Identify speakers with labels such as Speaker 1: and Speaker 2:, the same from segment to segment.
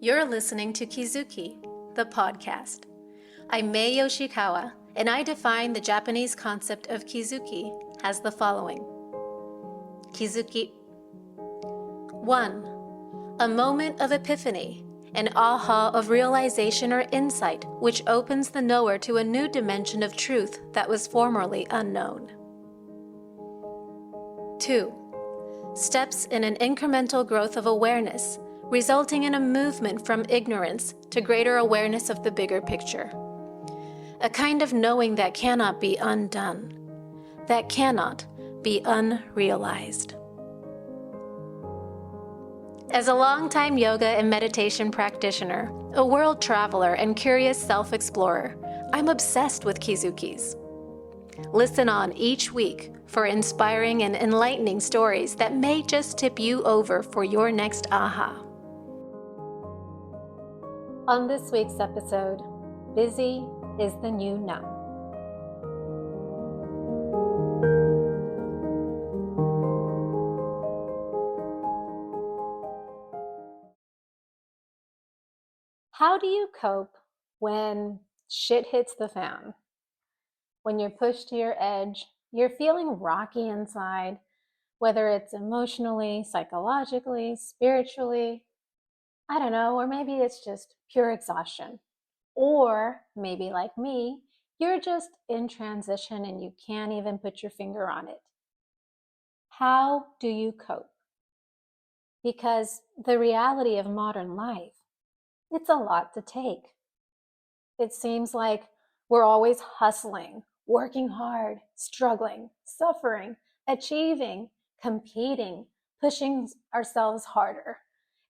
Speaker 1: You're listening to Kizuki, the podcast. I'm Mae Yoshikawa, and I define the Japanese concept of Kizuki as the following. Kizuki 1. A moment of epiphany, an aha of realization or insight which opens the knower to a new dimension of truth that was formerly unknown. 2. Steps in an incremental growth of awareness, resulting in a movement from ignorance to greater awareness of the bigger picture. A kind of knowing that cannot be undone, that cannot be unrealized. As a longtime yoga and meditation practitioner, a world traveler, and curious self-explorer, I'm obsessed with Kizukis. Listen on each week for inspiring and enlightening stories that may just tip you over for your next aha. On this week's episode, busy is the new numb. How do you cope when shit hits the fan? When you're pushed to your edge, you're feeling rocky inside, whether it's emotionally, psychologically, spiritually, I don't know, or maybe it's just pure exhaustion. Or maybe like me, you're just in transition and you can't even put your finger on it. How do you cope? Because the reality of modern life, it's a lot to take. It seems like we're always hustling, working hard, struggling, suffering, achieving, competing, pushing ourselves harder.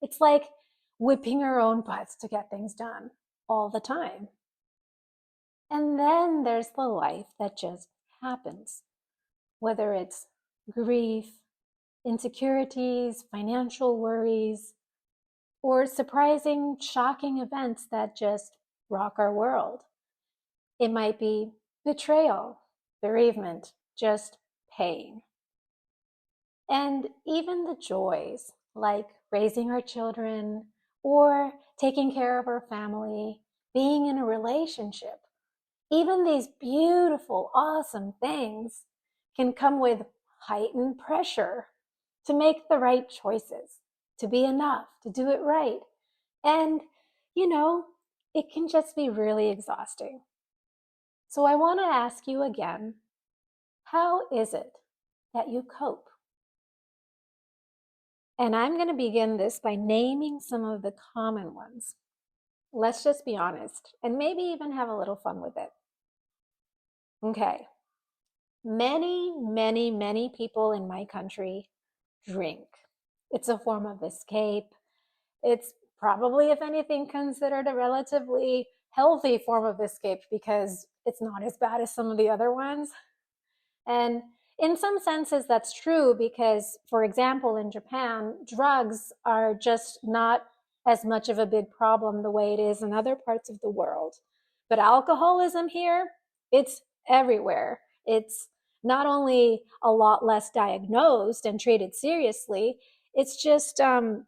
Speaker 1: It's like whipping our own butts to get things done all the time. And then there's the life that just happens, whether it's grief, insecurities, financial worries, or surprising, shocking events that just rock our world. It might be betrayal, bereavement, just pain. And even the joys, like raising our children or taking care of our family, being in a relationship, even these beautiful, awesome things can come with heightened pressure to make the right choices, to be enough, to do it right. And, it can just be really exhausting. So I want to ask you again, how is it that you cope? And I'm going to begin this by naming some of the common ones. Let's just be honest and maybe even have a little fun with it. Okay. Many people in my country drink. It's a form of escape. It's probably, if anything, considered a relatively healthy form of escape because it's not as bad as some of the other ones. And in some senses, that's true because, for example, in Japan, drugs are just not as much of a big problem the way it is in other parts of the world. But alcoholism here, it's everywhere. It's not only a lot less diagnosed and treated seriously, it's just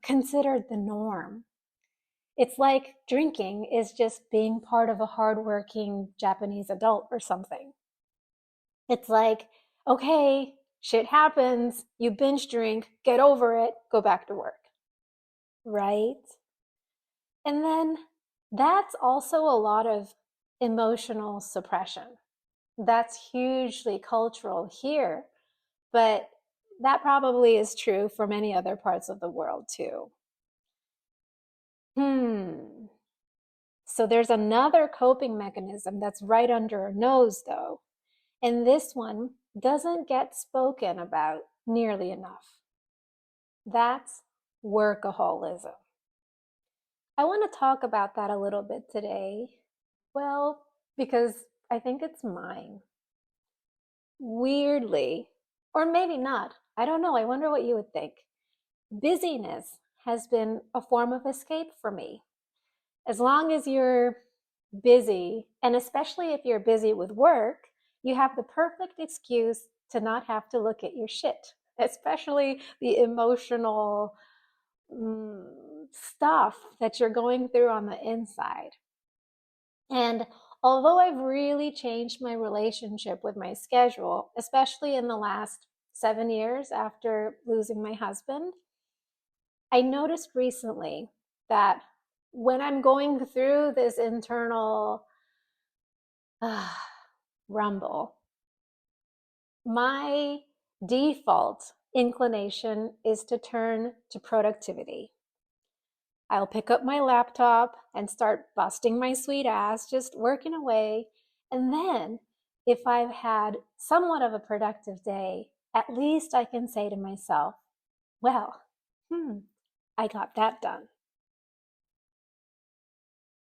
Speaker 1: considered the norm. It's like drinking is just being part of a hardworking Japanese adult or something. It's like, okay, shit happens, you binge drink, get over it, go back to work, right? And then that's also a lot of emotional suppression. That's hugely cultural here, but that probably is true for many other parts of the world too. So there's another coping mechanism that's right under our nose though. And this one doesn't get spoken about nearly enough. That's workaholism. I want to talk about that a little bit today. Well, because I think it's mine. Weirdly, or maybe not, I don't know, I wonder what you would think. Busyness has been a form of escape for me. As long as you're busy, and especially if you're busy with work, you have the perfect excuse to not have to look at your shit, especially the emotional stuff that you're going through on the inside. And although I've really changed my relationship with my schedule, especially in the last 7 years after losing my husband, I noticed recently that when I'm going through this internal rumble, my default inclination is to turn to productivity. I'll pick up my laptop and start busting my sweet ass, just working away. And then, if I've had somewhat of a productive day, at least I can say to myself, well, I got that done.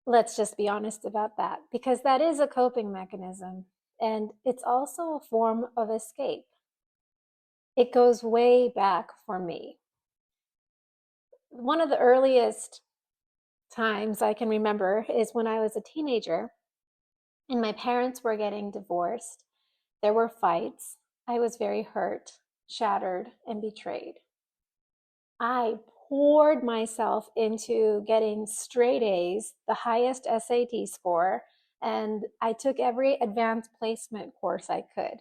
Speaker 1: Let's just be honest about that, because that is a coping mechanism. And it's also a form of escape. It goes way back for me. One of the earliest times I can remember is when I was a teenager and my parents were getting divorced. There were fights. I was very hurt, shattered, and betrayed. I poured myself into getting straight A's, the highest SAT score, and I took every advanced placement course I could.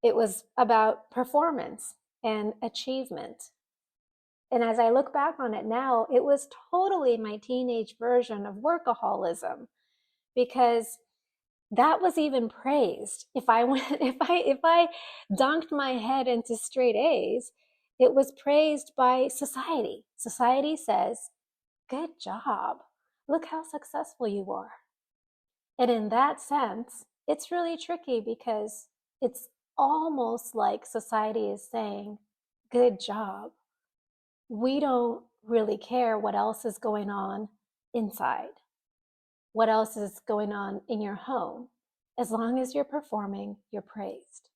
Speaker 1: It was about performance and achievement. And as I look back on it now, it was totally my teenage version of workaholism, because that was even praised. If I dunked my head into straight A's, it was praised by society. Society says, "Good job. Look how successful you are." And in that sense, it's really tricky because it's almost like society is saying, "Good job. We don't really care what else is going on inside, what else is going on in your home. As long as you're performing, you're praised."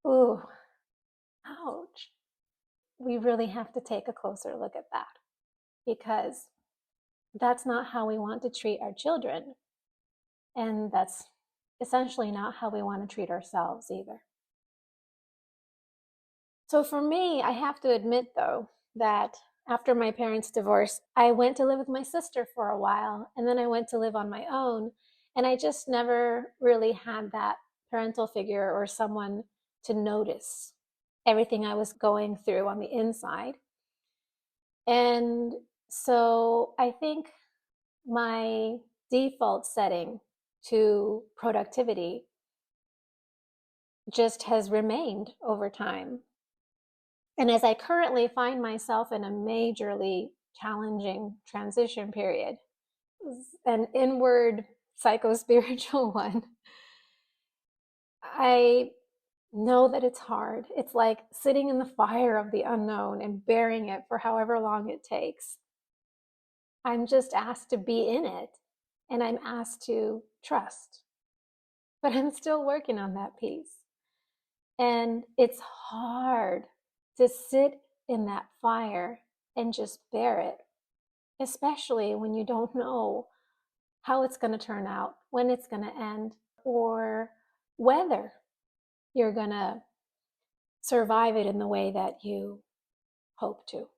Speaker 1: Ooh, ouch. We really have to take a closer look at that, because that's not how we want to treat our children. And that's essentially not how we want to treat ourselves either. So for me, I have to admit, though, that after my parents' divorce, I went to live with my sister for a while, and then I went to live on my own. And I just never really had that parental figure or someone to notice everything I was going through on the inside. And so I think my default setting to productivity just has remained over time. And as I currently find myself in a majorly challenging transition period, an inward psycho-spiritual one, I know that it's hard. It's like sitting in the fire of the unknown and bearing it for however long it takes. I'm just asked to be in it, and I'm asked to trust. But I'm still working on that piece. And it's hard to sit in that fire and just bear it, especially when you don't know how it's going to turn out, when it's going to end, or whether you're going to survive it in the way that you hope to.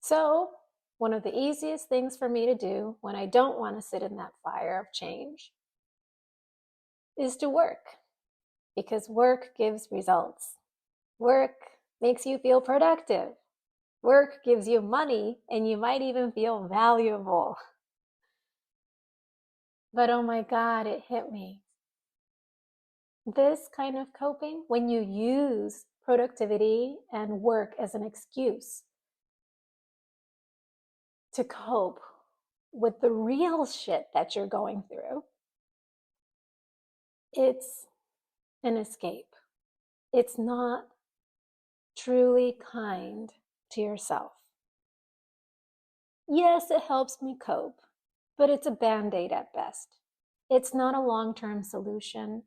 Speaker 1: So, one of the easiest things for me to do when I don't want to sit in that fire of change is to work, because work gives results. Work makes you feel productive. Work gives you money, and you might even feel valuable. But oh my God, it hit me. This kind of coping, when you use productivity and work as an excuse to cope with the real shit that you're going through, it's an escape. It's not truly kind to yourself. Yes, it helps me cope, but it's a band-aid at best. It's not a long-term solution,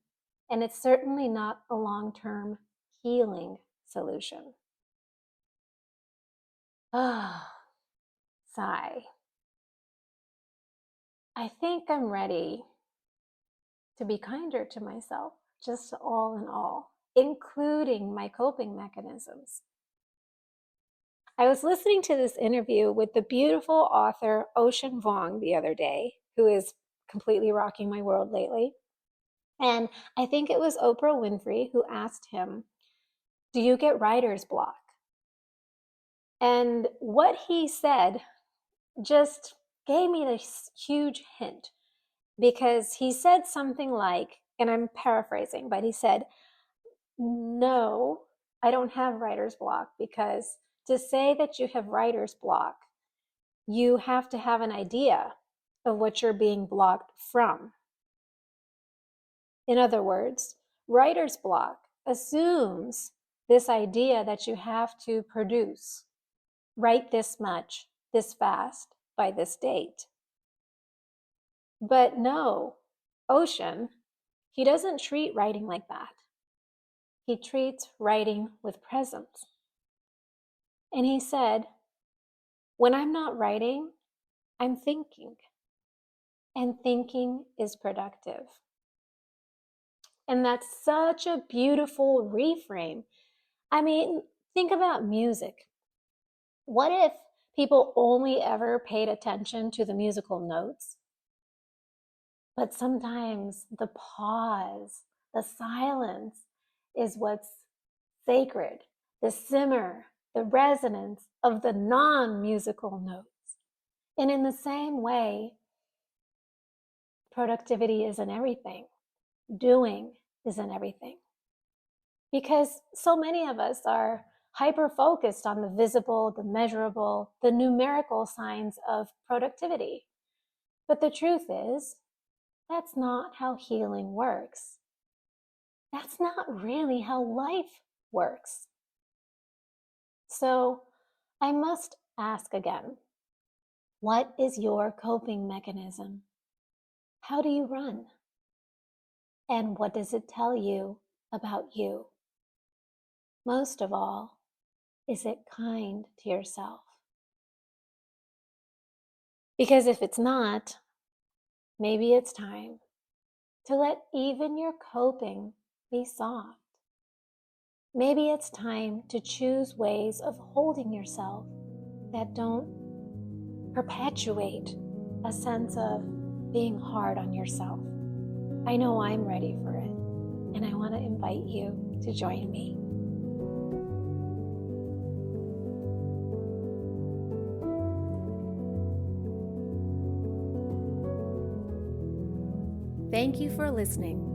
Speaker 1: and it's certainly not a long-term healing solution. Ah, sigh. I think I'm ready to be kinder to myself, just all in all, including my coping mechanisms. I was listening to this interview with the beautiful author Ocean Vuong the other day, who is completely rocking my world lately. And I think it was Oprah Winfrey who asked him, "Do you get writer's block?" And what he said just gave me this huge hint, because he said something like, and I'm paraphrasing, but he said, "No, I don't have writer's block, because to say that you have writer's block, you have to have an idea of what you're being blocked from." In other words, writer's block assumes this idea that you have to produce, write this much, this fast, by this date. But no, Ocean, he doesn't treat writing like that. He treats writing with presence. And he said, "When I'm not writing, I'm thinking. And thinking is productive." And that's such a beautiful reframe. I mean, think about music. What if people only ever paid attention to the musical notes? But sometimes the pause, the silence is what's sacred, the simmer, the resonance of the non-musical notes. And in the same way, productivity isn't everything. Doing isn't everything. Because so many of us are hyper-focused on the visible, the measurable, the numerical signs of productivity. But the truth is, that's not how healing works. That's not really how life works. So I must ask again, what is your coping mechanism? How do you run? And what does it tell you about you? Most of all, is it kind to yourself? Because if it's not, maybe it's time to let even your coping be soft. Maybe it's time to choose ways of holding yourself that don't perpetuate a sense of being hard on yourself. I know I'm ready for it, and I want to invite you to join me. Thank you for listening.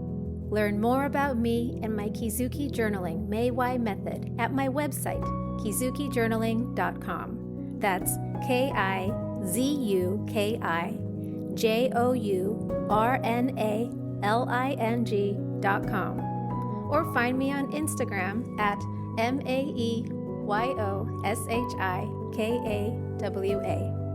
Speaker 1: Learn more about me and my Kizuki Journaling Mae Y method at my website, kizukijournaling.com. That's KIZUKIJOURNALING.com. Or find me on Instagram at MaeYoshikawa.